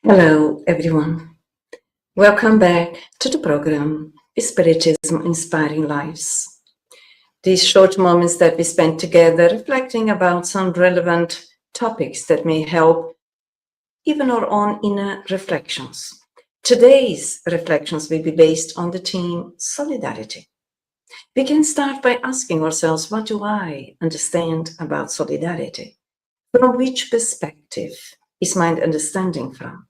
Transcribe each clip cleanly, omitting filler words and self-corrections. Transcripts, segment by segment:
Hello, everyone. Welcome back to the program Spiritism Inspiring Lives. These short moments that we spend together reflecting about some relevant topics that may help even our own inner reflections. Today's reflections will be based on the theme solidarity. We can start by asking ourselves, what do I understand about solidarity? From which perspective is my understanding from?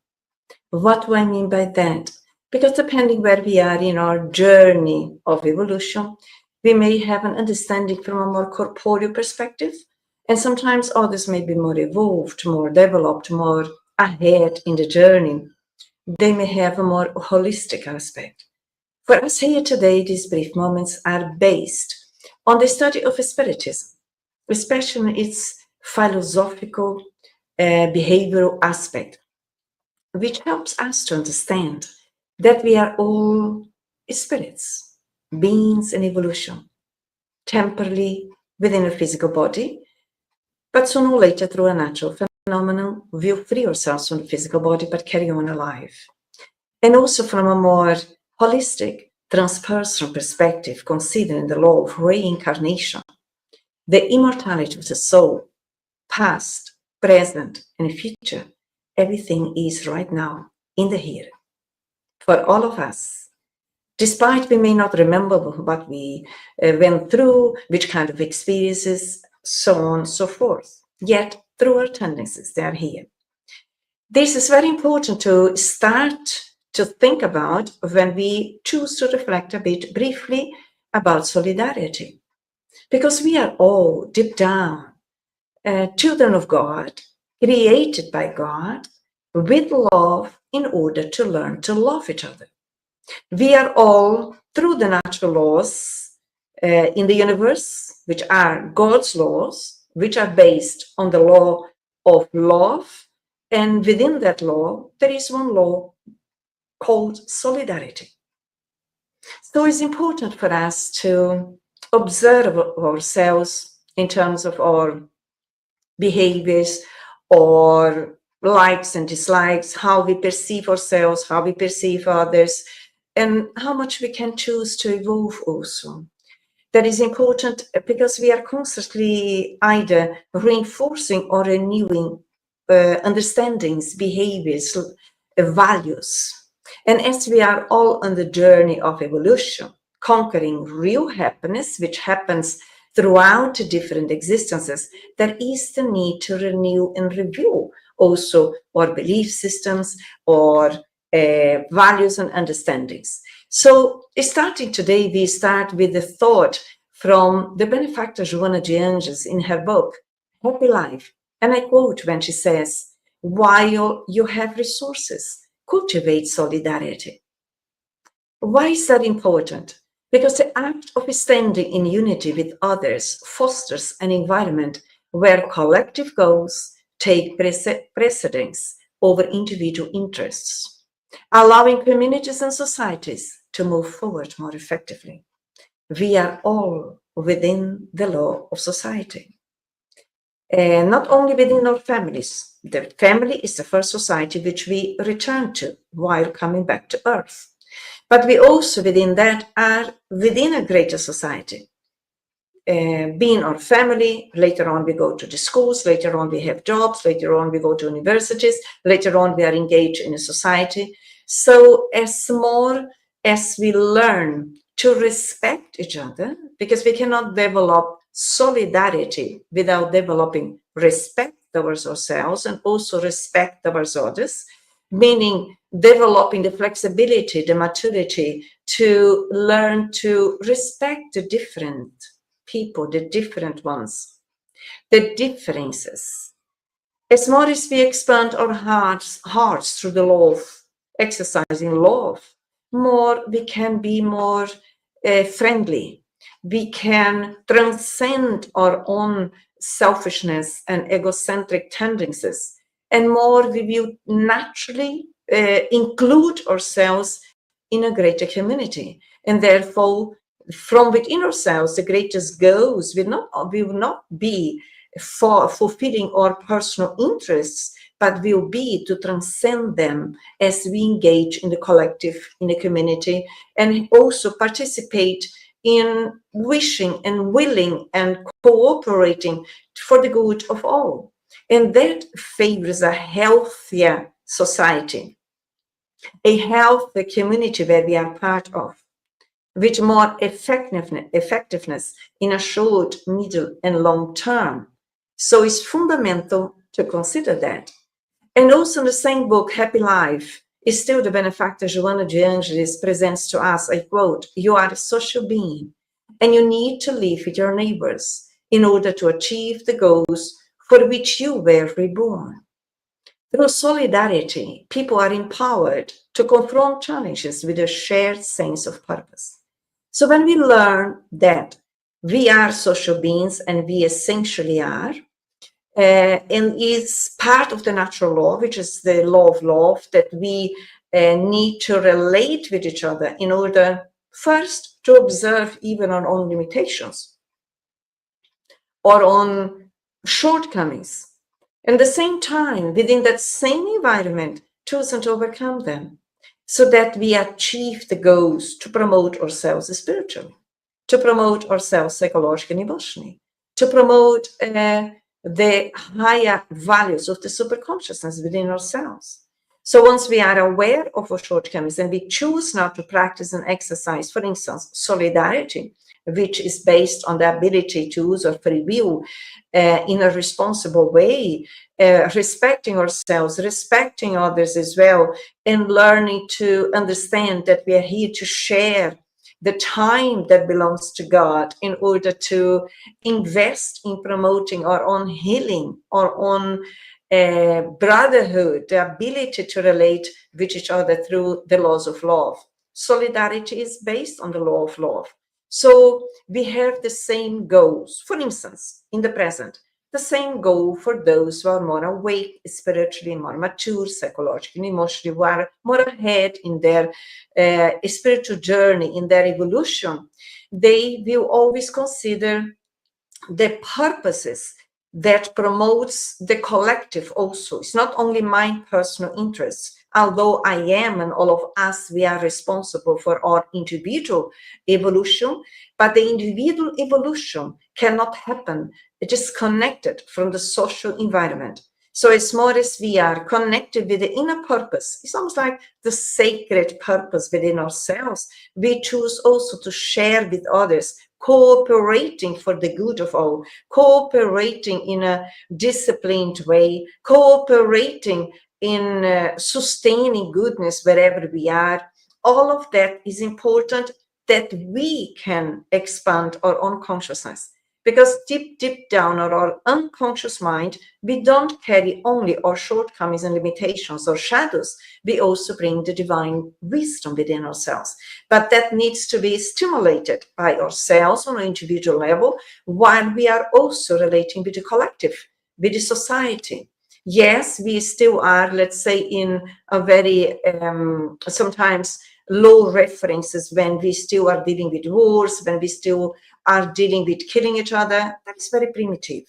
What do I mean by that? Because depending where we are in our journey of evolution, we may have an understanding from a more corporeal perspective, and sometimes others may be more evolved, more developed, more ahead in the journey. They may have a more holistic aspect. For us here today, these brief moments are based on the study of Spiritism, especially its philosophical, behavioral aspect, which helps us to understand that we are all spirits, beings in evolution, temporarily within a physical body, but sooner or later through a natural phenomenon, we'll free ourselves from the physical body but carry on alive. And also from a more holistic, transpersonal perspective, considering the law of reincarnation, the immortality of the soul, past, present, and future, everything is right now in the here. For all of us, despite we may not remember what we went through, which kind of experiences, so on, so forth, yet through our tendencies, they are here. This is very important to start to think about when we choose to reflect a bit briefly about solidarity. Because we are all, deep down, children of God, created by God, with love in order to learn to love each other. We are all, through the natural laws in the universe, which are God's laws, which are based on the law of love. And within that law, there is one law called solidarity. So it's important for us to observe ourselves in terms of our behaviors or likes and dislikes, how we perceive ourselves, how we perceive others, and how much we can choose to evolve also. That is important because we are constantly either reinforcing or renewing understandings, behaviors, values. And as we are all on the journey of evolution, conquering real happiness, which happens throughout different existences, there is the need to renew and review also our belief systems or values and understandings. So starting today, we start with the thought from the benefactor Joana de Anjos in her book, Happy Life. And I quote when she says, while you have resources, cultivate solidarity. Why is that important? Because the act of standing in unity with others fosters an environment where collective goals take precedence over individual interests, allowing communities and societies to move forward more effectively. We are all within the law of society. And not only within our families. The family is the first society which we return to while coming back to Earth. But we also, within that, are within a greater society. Being our family, later on we go to the schools, later on we have jobs, later on we go to universities, later on we are engaged in a society. So as more as we learn to respect each other, because we cannot develop solidarity without developing respect towards ourselves and also respect towards others, meaning developing the flexibility, the maturity to learn to respect the different people, the different ones, the differences. As more as we expand our hearts through the law of exercising love, more we can be more friendly. We can transcend our own selfishness and egocentric tendencies, and more we will naturally include ourselves in a greater community. And therefore, from within ourselves, the greatest goals will not be for fulfilling our personal interests, but will be to transcend them as we engage in the collective, in the community, and also participate in wishing and willing and cooperating for the good of all. And that favors a healthier society, a healthy community where we are part of, with more effectiveness in a short, middle, and long term. So it's fundamental to consider that. And also in the same book, Happy Life, is still the benefactor Joana de Angelis presents to us, I quote, "You are a social being, and you need to live with your neighbors in order to achieve the goals for which you were reborn. Through solidarity, people are empowered to confront challenges with a shared sense of purpose." So when we learn that we are social beings, and we essentially are, and is part of the natural law, which is the law of love, that we need to relate with each other in order first to observe even our own limitations or on shortcomings. At the same time, within that same environment, choosing to overcome them, so that we achieve the goals to promote ourselves spiritually, to promote ourselves psychologically and emotionally, to promote the higher values of the superconsciousness within ourselves. So once we are aware of our shortcomings and we choose now to practice and exercise, for instance, solidarity, which is based on the ability to use our free will in a responsible way, respecting ourselves, respecting others as well, and learning to understand that we are here to share the time that belongs to God in order to invest in promoting our own healing, our own brotherhood, the ability to relate with each other through the laws of love. Solidarity is based on the law of love. So we have the same goals. For instance, in the present, the same goal for those who are more awake spiritually, more mature psychologically, emotionally, who are more ahead in their spiritual journey, in their evolution. They will always consider the purposes that promotes the collective also. It's not only my personal interests, although I am and all of us, we are responsible for our individual evolution, but the individual evolution cannot happen disconnected from the social environment. So as more as we are connected with the inner purpose, it's almost like the sacred purpose within ourselves, we choose also to share with others, cooperating for the good of all, cooperating in a disciplined way, cooperating in sustaining goodness wherever we are. All of that is important, that we can expand our own consciousness. Because deep down in our unconscious mind, we don't carry only our shortcomings and limitations or shadows, we also bring the divine wisdom within ourselves. But that needs to be stimulated by ourselves on an individual level, while we are also relating with the collective, with the society. Yes, we still are, let's say, in a very, sometimes low references when we still are dealing with wars, when we still are dealing with killing each other. That is very primitive.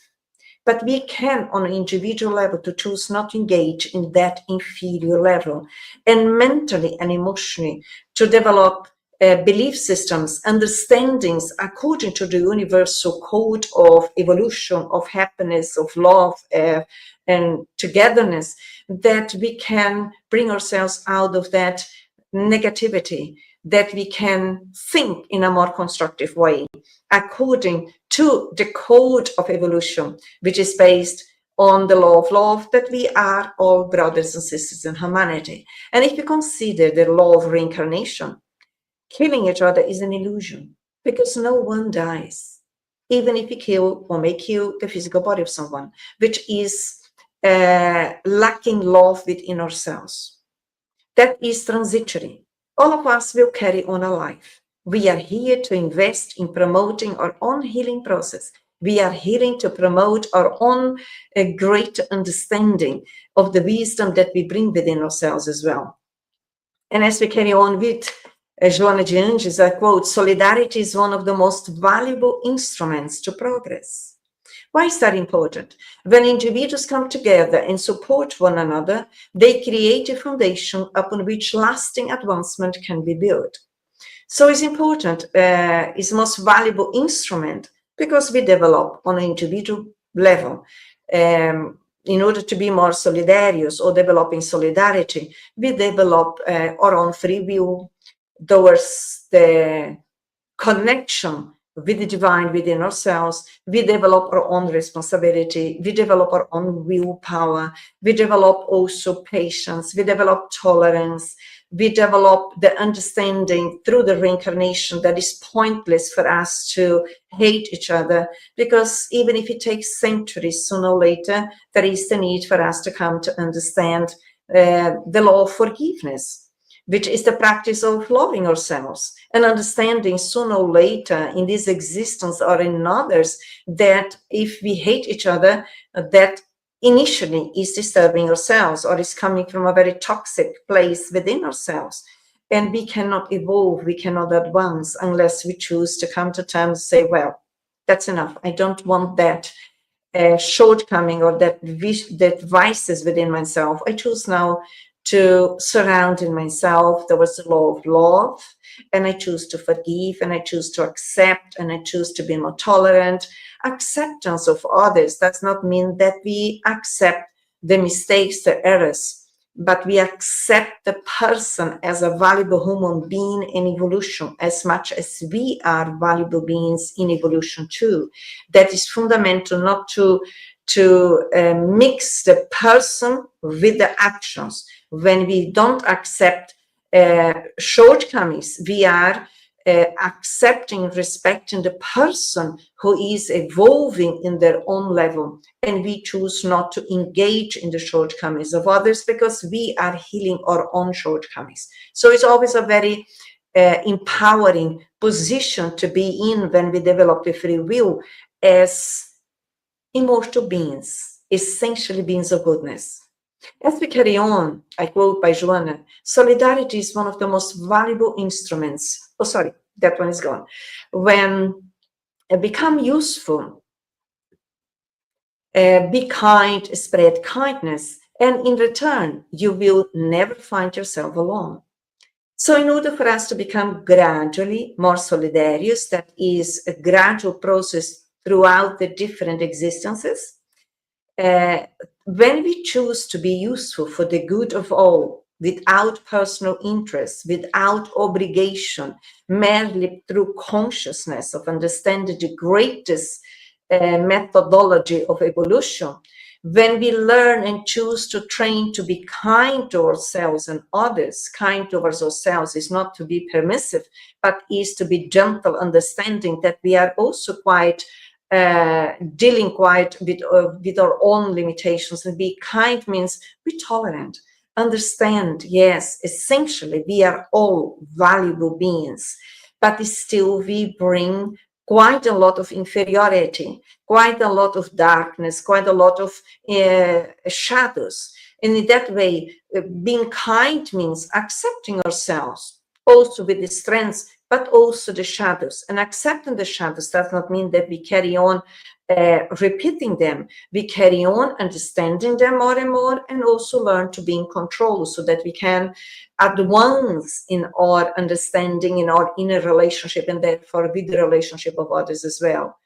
But we can, on an individual level, to choose not to engage in that inferior level, and mentally and emotionally to develop belief systems, understandings according to the universal code of evolution, of happiness, of love, and togetherness, that we can bring ourselves out of that negativity, that we can think in a more constructive way according to the code of evolution, which is based on the law of love, that we are all brothers and sisters in humanity. And if you consider the law of reincarnation, killing each other is an illusion, because no one dies, even if you kill or may kill the physical body of someone, which is lacking love within ourselves. That is transitory. All of us will carry on a life. We are here to invest in promoting our own healing process. We are here to promote our own great understanding of the wisdom that we bring within ourselves as well. And as we carry on with Joana de Angelis, I quote, "Solidarity is one of the most valuable instruments to progress. Why is that important? When individuals come together and support one another, they create a foundation upon which lasting advancement can be built. So it's important, it's the most valuable instrument because we develop on an individual level. In order to be more solidarious or developing solidarity, we develop our own free will towards the connection with the divine within ourselves. We develop our own responsibility, we develop our own willpower, we develop also patience, we develop tolerance, we develop the understanding through the reincarnation that it's pointless for us to hate each other, because even if it takes centuries, sooner or later, there is the need for us to come to understand the law of forgiveness, which is the practice of loving ourselves and understanding sooner or later in this existence or in others that if we hate each other, that initially is disturbing ourselves or is coming from a very toxic place within ourselves. And we cannot evolve, we cannot advance unless we choose to come to terms and say, well, that's enough. I don't want that shortcoming or that vices within myself. I choose now to surround in myself towards the law of love, and I choose to forgive, and I choose to accept, and I choose to be more tolerant. Acceptance of others does not mean that we accept the mistakes, the errors, but we accept the person as a valuable human being in evolution as much as we are valuable beings in evolution too. That is fundamental, not to mix the person with the actions. When we don't accept shortcomings, we are accepting, respecting the person who is evolving in their own level, and we choose not to engage in the shortcomings of others because we are healing our own shortcomings. So it's always a very empowering position to be in when we develop the free will as immortal beings, essentially beings of goodness. As we carry on, I quote by Joanna, solidarity is one of the most valuable instruments. Oh, sorry, that one is gone. When become useful, be kind, spread kindness, and in return, you will never find yourself alone. So in order for us to become gradually more solidarious, that is a gradual process throughout the different existences, when we choose to be useful for the good of all, without personal interest, without obligation, merely through consciousness of understanding the greatest methodology of evolution, when we learn and choose to train to be kind to ourselves and others, kind towards ourselves is not to be permissive, but is to be gentle, understanding that we are also quite dealing quite with our own limitations. And be kind means be tolerant, understand, yes, essentially we are all valuable beings, but still we bring quite a lot of inferiority, quite a lot of darkness, quite a lot of shadows. And in that way, being kind means accepting ourselves also with the strengths, but also the shadows. And accepting the shadows does not mean that we carry on repeating them. We carry on understanding them more and more, and also learn to be in control so that we can advance in our understanding, in our inner relationship, and therefore with the relationship of others as well.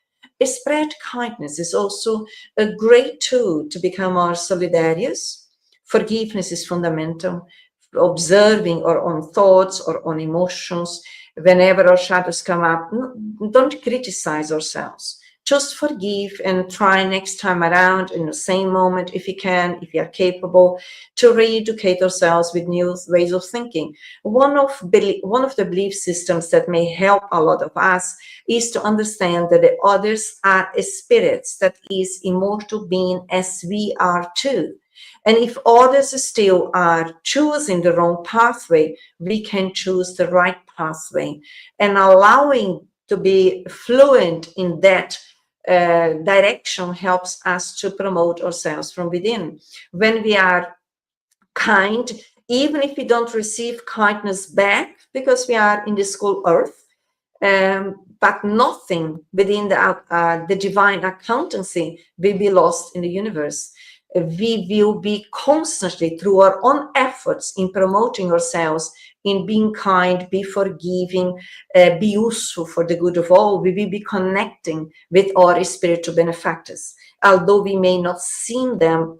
Spread kindness is also a great tool to become more solidarious. Forgiveness is fundamental. Observing our own thoughts, our own emotions. Whenever our shadows come up, don't criticize ourselves. Just forgive and try next time around in the same moment, if you can, if you are capable, to re-educate ourselves with new ways of thinking. One of the belief systems that may help a lot of us is to understand that the others are spirits, that is immortal being as we are too. And if others still are choosing the wrong pathway, we can choose the right pathway. And allowing to be fluent in that direction helps us to promote ourselves from within. When we are kind, even if we don't receive kindness back, because we are in this school earth, but nothing within the divine accountancy will be lost in the universe. We will be constantly, through our own efforts in promoting ourselves, in being kind, be forgiving, be useful for the good of all, we will be connecting with our spiritual benefactors. Although we may not see them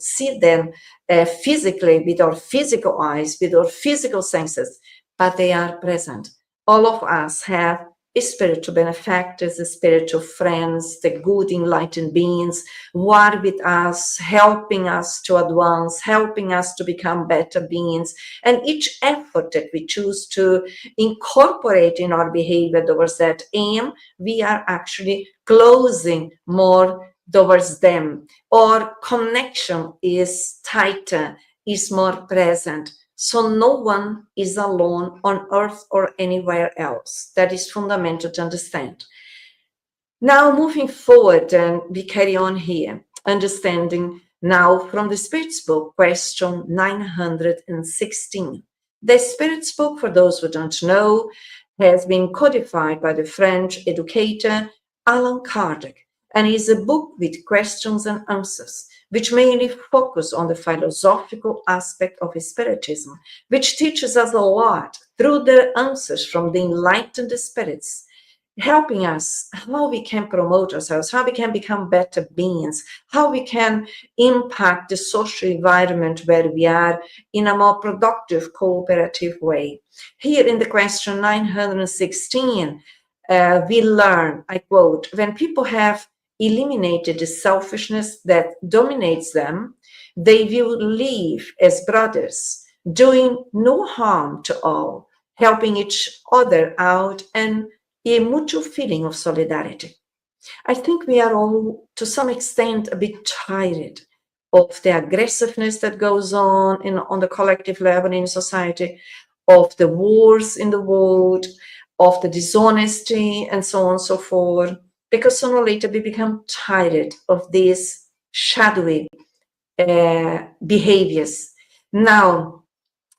physically with our physical eyes, with our physical senses, but they are present. All of us have spiritual benefactors, the spiritual friends, the good enlightened beings who are with us, helping us to advance, helping us to become better beings. And each effort that we choose to incorporate in our behavior towards that aim, we are actually closing more towards them. Our connection is tighter, is more present. So no one is alone on earth or anywhere else. That is fundamental to understand. Now, moving forward, and we carry on here, understanding now from the Spirit's book, question 916. The Spirit's book, for those who don't know, has been codified by the French educator Allan Kardec, and is a book with questions and answers, which mainly focus on the philosophical aspect of Spiritism, which teaches us a lot through the answers from the enlightened spirits, helping us how we can promote ourselves, how we can become better beings, how we can impact the social environment where we are in a more productive, cooperative way. Here in the question 916, we learn, I quote, when people have eliminated the selfishness that dominates them, they will live as brothers, doing no harm to all, helping each other out, and a mutual feeling of solidarity. I think we are all, to some extent, a bit tired of the aggressiveness that goes on the collective level in society, of the wars in the world, of the dishonesty, and so on and so forth. Because sooner or later we become tired of these shadowy behaviors. Now,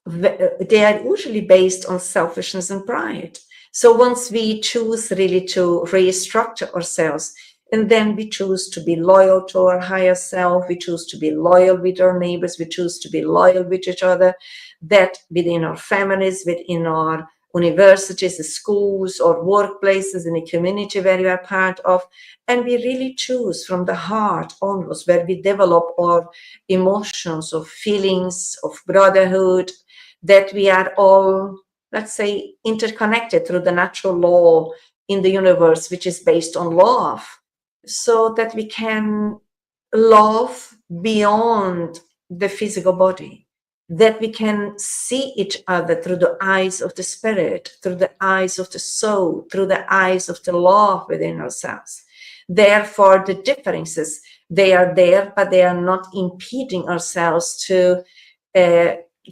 they are usually based on selfishness and pride. So once we choose really to restructure ourselves, and then we choose to be loyal to our higher self, we choose to be loyal with our neighbors, we choose to be loyal with each other, that within our families, within our universities, schools, or workplaces, in the community where we are part of, and we really choose from the heart onwards, where we develop our emotions of feelings of brotherhood, that we are all, let's say, interconnected through the natural law in the universe, which is based on love, so that we can love beyond the physical body, that we can see each other through the eyes of the spirit, through the eyes of the soul, through the eyes of the love within ourselves. Therefore, the differences, they are there, but they are not impeding ourselves to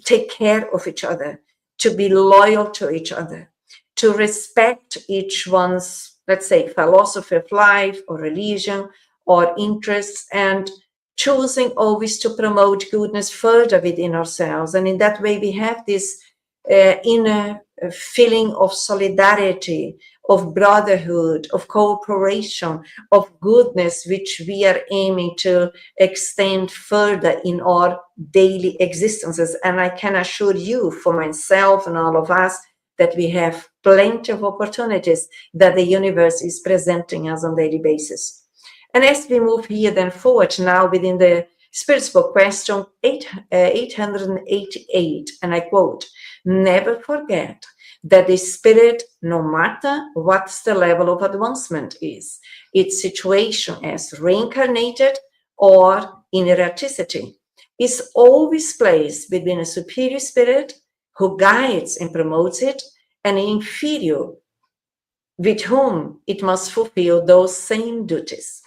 take care of each other, to be loyal to each other, to respect each one's, let's say, philosophy of life or religion or interests, and choosing always to promote goodness further within ourselves. And in that way, we have this inner feeling of solidarity, of brotherhood, of cooperation, of goodness, which we are aiming to extend further in our daily existences. And I can assure you, for myself and all of us, that we have plenty of opportunities that the universe is presenting us on a daily basis. And as we move here then forward now within the Spirit's book, question 888, and I quote, never forget that the Spirit, no matter what the level of advancement is, its situation as reincarnated or in erraticity, is always placed between a superior spirit who guides and promotes it, and an inferior with whom it must fulfill those same duties.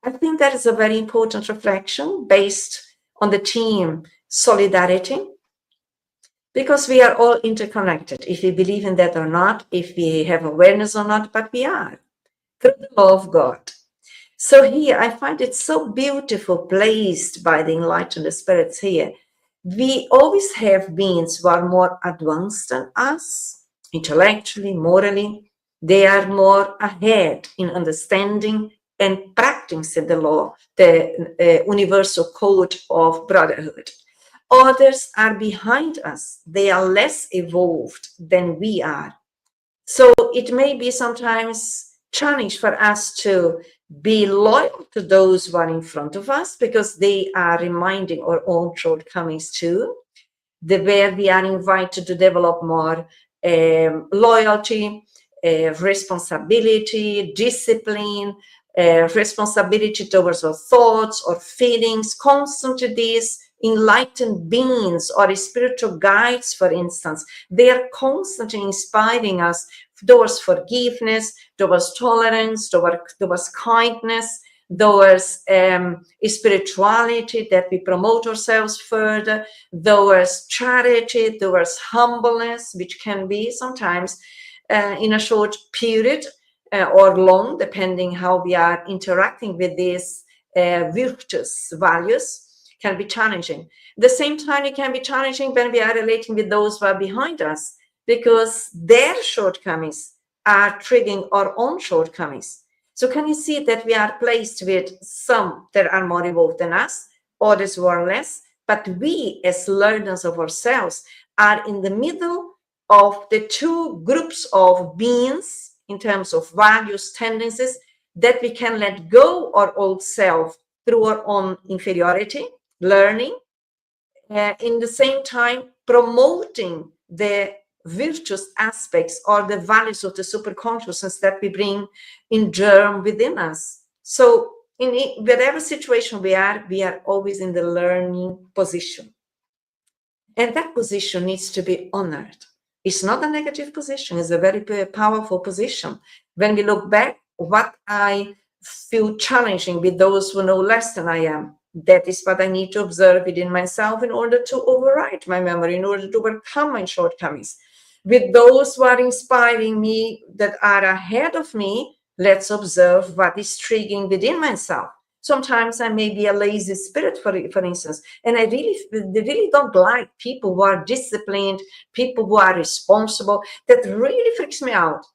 I think that is a very important reflection based on the theme solidarity, because we are all interconnected, if we believe in that or not, if we have awareness or not, but we are, through the law of God. So here, I find it so beautiful placed by the enlightened spirits here. We always have beings who are more advanced than us, intellectually, morally, They are more ahead in understanding and practicing the law, the universal code of brotherhood. Others are behind us. They are less evolved than we are. So it may be sometimes challenge for us to be loyal to those who are in front of us, because they are reminding our own shortcomings too, where we are invited to develop more loyalty, responsibility, discipline, responsibility towards our thoughts or feelings. Constantly these enlightened beings or spiritual guides, for instance, they are constantly inspiring us towards forgiveness, towards tolerance, towards kindness, towards spirituality, that we promote ourselves further, towards charity, towards humbleness, which can be sometimes in a short period or long, depending how we are interacting with these virtuous values, can be challenging. At the same time, it can be challenging when we are relating with those who are behind us, because their shortcomings are triggering our own shortcomings. So can you see that we are placed with some that are more evolved than us, others who are less, but we as learners of ourselves are in the middle of the two groups of beings in terms of values, tendencies, that we can let go our old self through our own inferiority, learning, in the same time promoting the virtuous aspects or the values of the superconsciousness that we bring in germ within us. So in whatever situation we are always in the learning position. And that position needs to be honored. It's not a negative position, it's a very powerful position. When we look back, what I feel challenging with those who know less than I am, that is what I need to observe within myself in order to override my memory, in order to overcome my shortcomings. With those who are inspiring me, that are ahead of me, let's observe what is triggering within myself. Sometimes I may be a lazy spirit, for instance, and I really don't like people who are disciplined, people who are responsible. That really freaks me out.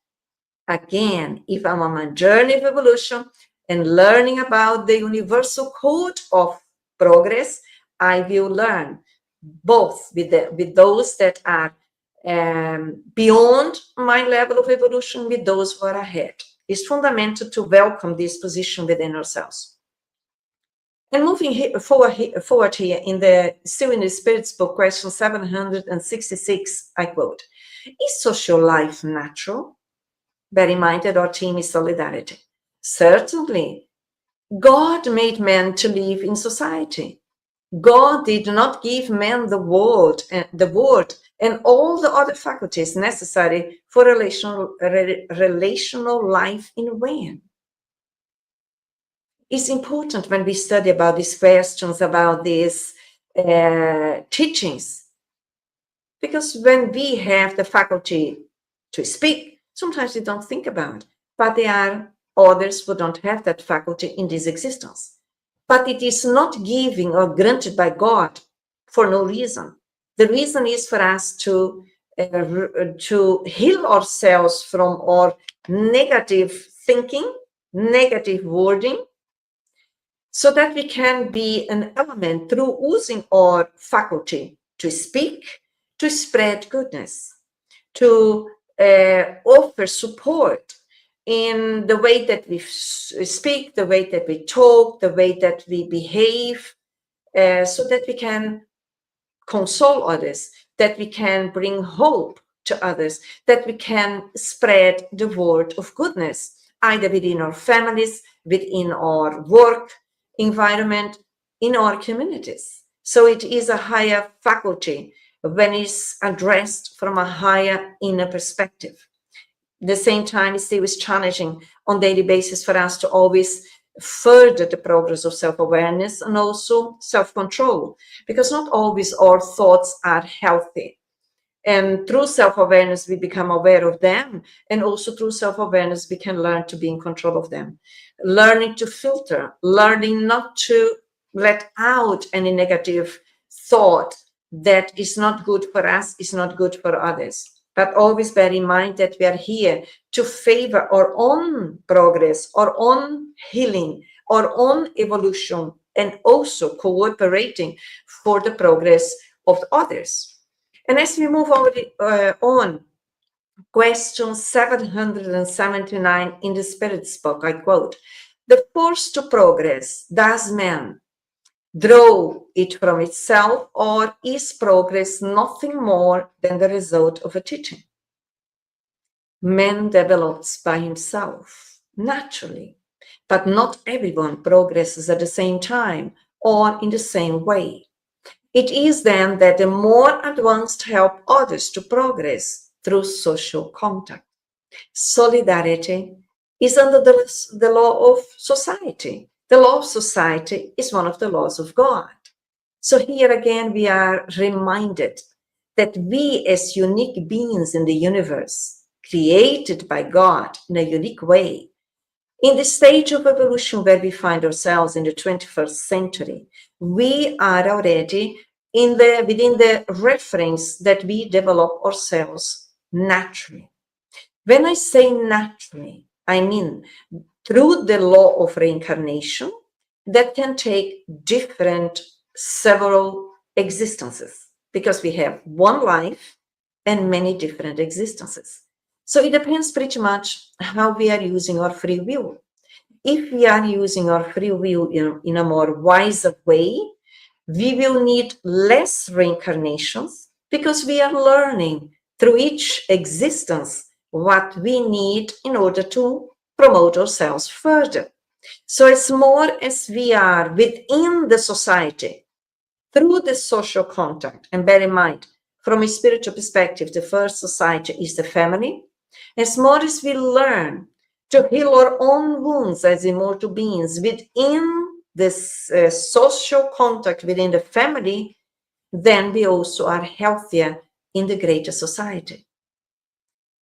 Again, if I'm on a journey of evolution and learning about the universal code of progress, I will learn both with those that are beyond my level of evolution, with those who are ahead. It's fundamental to welcome this position within ourselves. And moving forward here, still in the Spirits book, question 766, I quote, "Is social life natural?" Bear in mind that our theme is solidarity. Certainly, God made man to live in society. God did not give man the word and all the other faculties necessary for relational life in vain. It's important when we study about these questions, about these teachings, because when we have the faculty to speak, sometimes we don't think about it, but there are others who don't have that faculty in this existence. But it is not given or granted by God for no reason. The reason is for us to heal ourselves from our negative thinking, negative wording, so that we can be an element through using our faculty to speak, to spread goodness, to offer support in the way that we speak, the way that we talk, the way that we behave, so that we can console others, that we can bring hope to others, that we can spread the word of goodness, either within our families, within our work environment, in our communities. So it is a higher faculty when it's addressed from a higher inner perspective. At the same time, it still is challenging on daily basis for us to always further the progress of self-awareness and also self-control, because not always our thoughts are healthy. And through self-awareness, we become aware of them. And also through self-awareness, we can learn to be in control of them. Learning to filter, learning not to let out any negative thought that is not good for us, is not good for others. But always bear in mind that we are here to favor our own progress, our own healing, our own evolution, and also cooperating for the progress of others. And as we move on, question 779 in the Spirit's book, I quote, "The force to progress, does man draw it from itself, or is progress nothing more than the result of a teaching?" Man develops by himself, naturally, but not everyone progresses at the same time or in the same way. It is then that the more advanced help others to progress through social contact. Solidarity is under the law of society. The law of society is one of the laws of God. So here again, we are reminded that we as unique beings in the universe, created by God in a unique way, in the stage of evolution where we find ourselves in the 21st century, we are already within the reference that we develop ourselves naturally. When I say naturally, I mean through the law of reincarnation that can take several existences, because we have one life and many different existences. So it depends pretty much how we are using our free will. If we are using our free will in a more wiser way, we will need less reincarnations because we are learning through each existence what we need in order to promote ourselves further. So as more as we are within the society, through the social contact, and bear in mind, from a spiritual perspective, the first society is the family. As more as we learn to heal our own wounds as immortal beings within this social contact within the family, then we also are healthier in the greater society.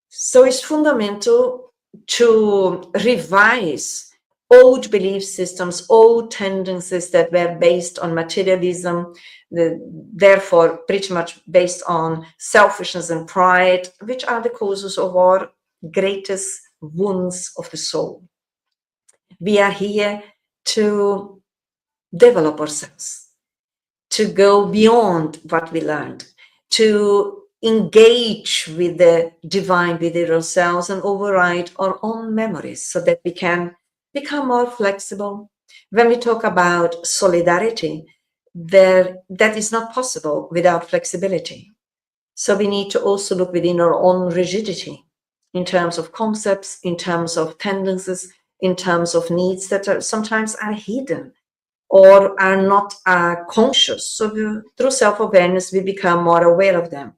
So it's fundamental to revise old belief systems, old tendencies that were based on materialism, therefore pretty much based on selfishness and pride, which are the causes of our greatest wounds of the soul. We are here to develop ourselves, to go beyond what we learned, to engage with the divine within ourselves and override our own memories so that we can become more flexible. When we talk about solidarity, that is not possible without flexibility. So we need to also look within our own rigidity in terms of concepts, in terms of tendencies, in terms of needs that sometimes are hidden or are not conscious. So through self-awareness, we become more aware of them.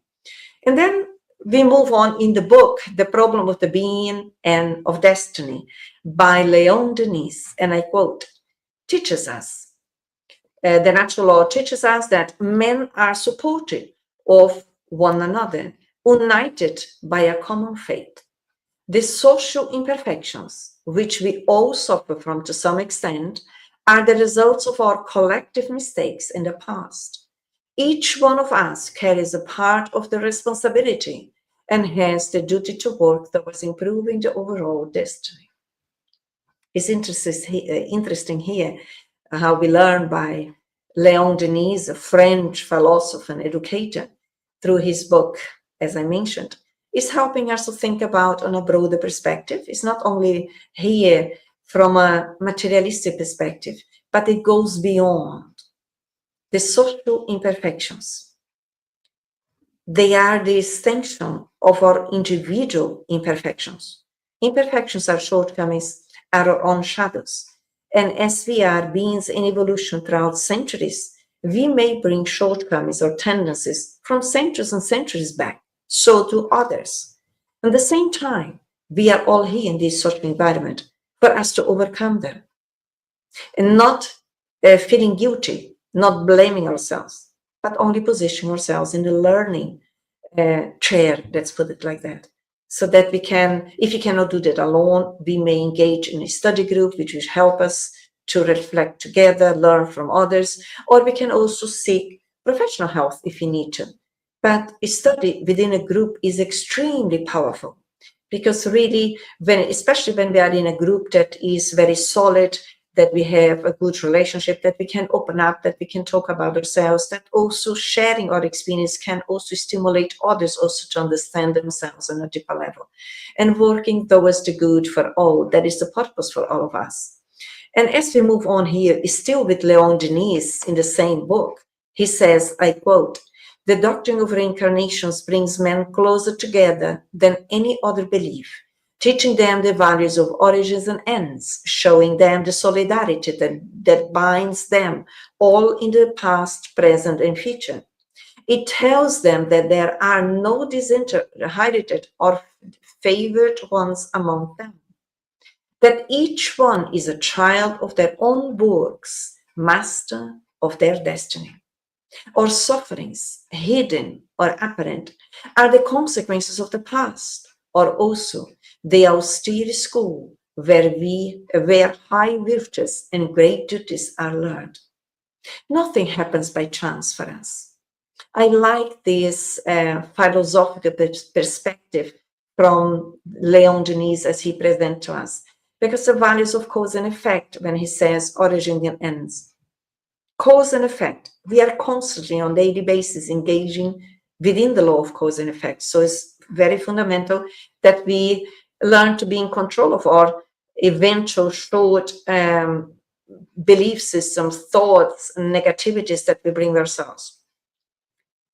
And then we move on in the book, The Problem of the Being and of Destiny by Leon Denis, and I quote, teaches us, the natural law teaches us that men are supportive of one another, united by a common faith. The social imperfections, which we all suffer from to some extent, are the results of our collective mistakes in the past. Each one of us carries a part of the responsibility and has the duty to work towards improving the overall destiny. It's interesting here how we learn by Leon Denis, a French philosopher and educator, through his book, as I mentioned, is helping us to think about on a broader perspective. It's not only here from a materialistic perspective, but it goes beyond the social imperfections. They are the extension of our individual imperfections. Imperfections are shortcomings, are our own shadows. And as we are beings in evolution throughout centuries, we may bring shortcomings or tendencies from centuries and centuries back. So do others. At the same time, we are all here in this social environment for us to overcome them and not feeling guilty, not blaming ourselves, but only position ourselves in the learning chair, let's put it like that, so that we can, if we cannot do that alone, we may engage in a study group which will help us to reflect together, learn from others, or we can also seek professional help if we need to. But a study within a group is extremely powerful, because really, especially when we are in a group that is very solid, that we have a good relationship, that we can open up, that we can talk about ourselves, that also sharing our experience can also stimulate others also to understand themselves on a deeper level. And working towards the good for all, that is the purpose for all of us. And as we move on here, still with Leon Denis in the same book, he says, I quote, "The doctrine of reincarnations brings men closer together than any other belief, teaching them the values of origins and ends, showing them the solidarity that binds them all in the past, present, and future. It tells them that there are no disinherited or favored ones among them, that each one is a child of their own works, master of their destiny. Or sufferings, hidden or apparent, are the consequences of the past, or also the austere school where high virtues and great duties are learned. Nothing happens by chance for us." I like this philosophical perspective from Leon Denis as he presents to us, because the values of cause and effect, when he says origin and ends, cause and effect, we are constantly on a daily basis engaging within the law of cause and effect. So it's very fundamental that we learn to be in control of our eventual short belief systems, thoughts, and negativities that we bring ourselves.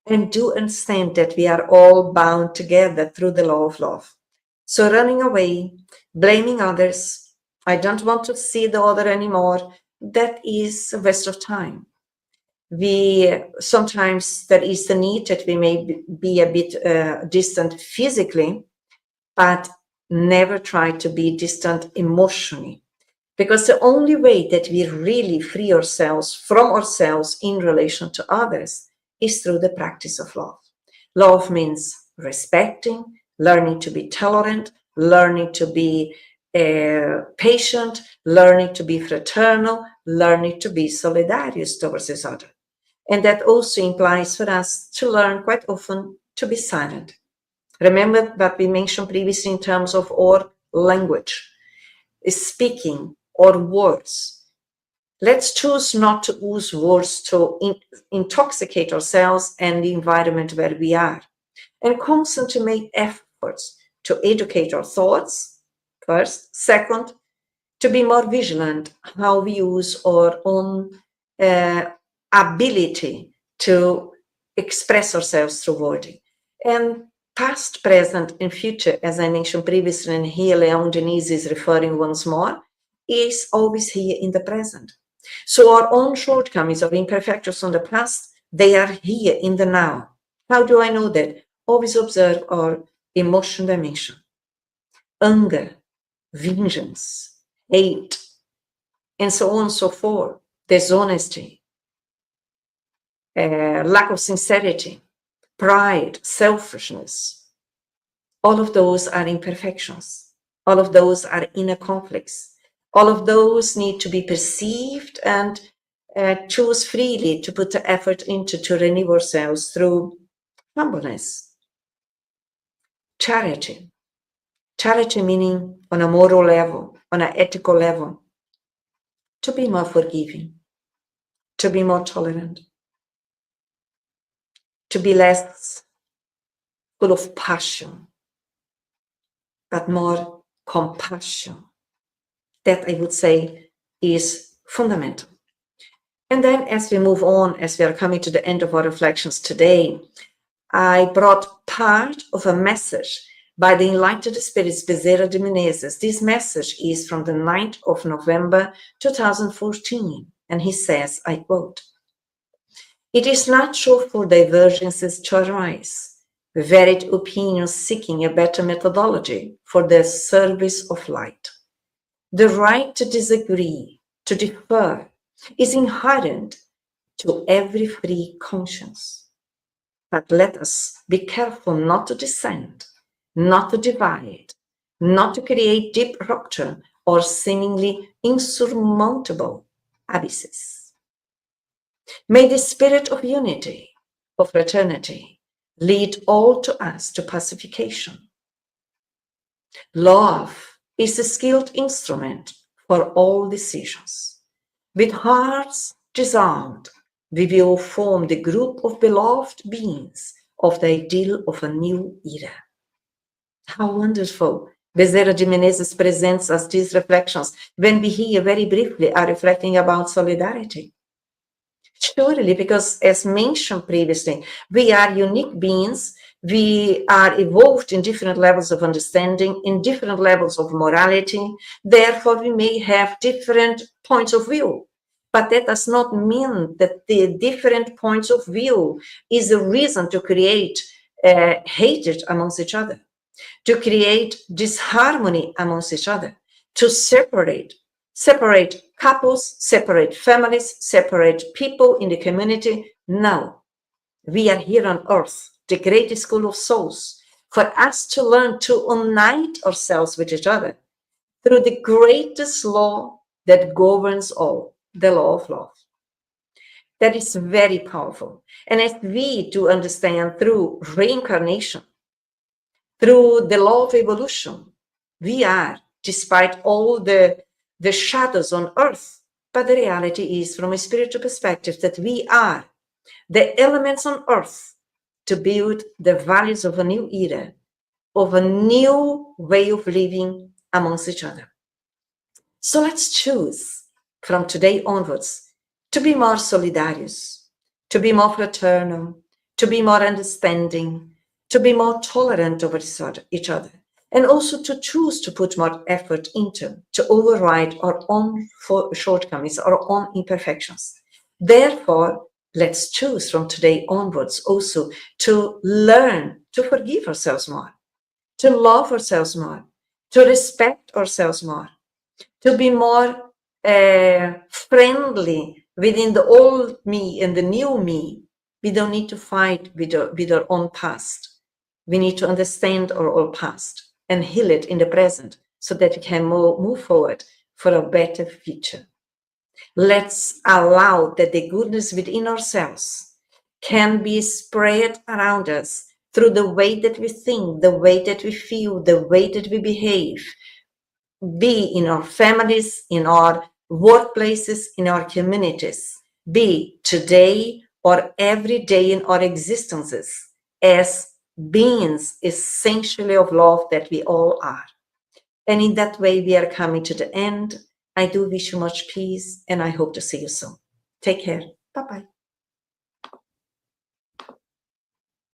And do understand that we are all bound together through the law of love. So running away, blaming others, I don't want to see the other anymore, that is a waste of time. Sometimes there is the need that we may be a bit distant physically, but never try to be distant emotionally. Because the only way that we really free ourselves from ourselves in relation to others is through the practice of love. Love means respecting, learning to be tolerant, learning to be patient, learning to be fraternal, learning to be solidarious towards each other. And that also implies for us to learn quite often to be silent. Remember what we mentioned previously in terms of our language, speaking or words. Let's choose not to use words to intoxicate ourselves and the environment where we are, and constantly make efforts to educate our thoughts, first. Second, to be more vigilant how we use our own ability to express ourselves through wording. And past, present, and future, as I mentioned previously, and here Leon Denis is referring once more, is always here in the present. So our own shortcomings or imperfections from the past, they are here in the now. How do I know that? Always observe our emotion dimension. Anger, vengeance, hate, and so on and so forth. Dishonesty, lack of sincerity, pride, selfishness. All of those are imperfections. All of those are inner conflicts. All of those need to be perceived and choose freely to put the effort into to renew ourselves through humbleness. Charity. Charity meaning on a moral level, on an ethical level, to be more forgiving, to be more tolerant, to be less full of passion, but more compassion. That I would say is fundamental. And then as we move on, as we are coming to the end of our reflections today, I brought part of a message by the Enlightened Spirits Bezerra de Menezes. This message is from the 9th of November 2014, and he says, I quote, "It is natural for divergences to arise, varied opinions seeking a better methodology for the service of light. The right to disagree, to differ, is inherent to every free conscience. But let us be careful not to dissent, not to divide, not to create deep rupture or seemingly insurmountable abysses. May the spirit of unity, of fraternity, lead all to us to pacification. Love is a skilled instrument for all decisions. With hearts disarmed, we will form the group of beloved beings of the ideal of a new era. How wonderful! Bezerra de Menezes presents us these reflections when we here very briefly are reflecting about solidarity. Surely, because as mentioned previously, we are unique beings, we are evolved in different levels of understanding, in different levels of morality, therefore we may have different points of view. But that does not mean that the different points of view is a reason to create hatred amongst each other, to create disharmony amongst each other, to separate couples, separate families, separate people in the community. No, we are here on earth, the greatest school of souls, for us to learn to unite ourselves with each other through the greatest law that governs all, the law of love. That is very powerful. And as we do understand through reincarnation, through the law of evolution, we are, despite all the shadows on earth, but the reality is, from a spiritual perspective, that we are the elements on earth to build the values of a new era, of a new way of living amongst each other. So let's choose from today onwards to be more solidarious, to be more fraternal, to be more understanding, to be more tolerant over each other, and also to choose to put more effort into, to override our own shortcomings, our own imperfections. Therefore, let's choose from today onwards also to learn to forgive ourselves more, to love ourselves more, to respect ourselves more, to be more friendly within the old me and the new me. We don't need to fight with our own past. We need to understand our old past and heal it in the present so that we can move forward for a better future. Let's allow that the goodness within ourselves can be spread around us through the way that we think, the way that we feel, the way that we behave, be in our families, in our workplaces, in our communities, be today or every day in our existences as beings essentially of love that we all are. And in that way, we are coming to the end. I do wish you much peace, and I hope to see you soon. Take care. Bye-bye.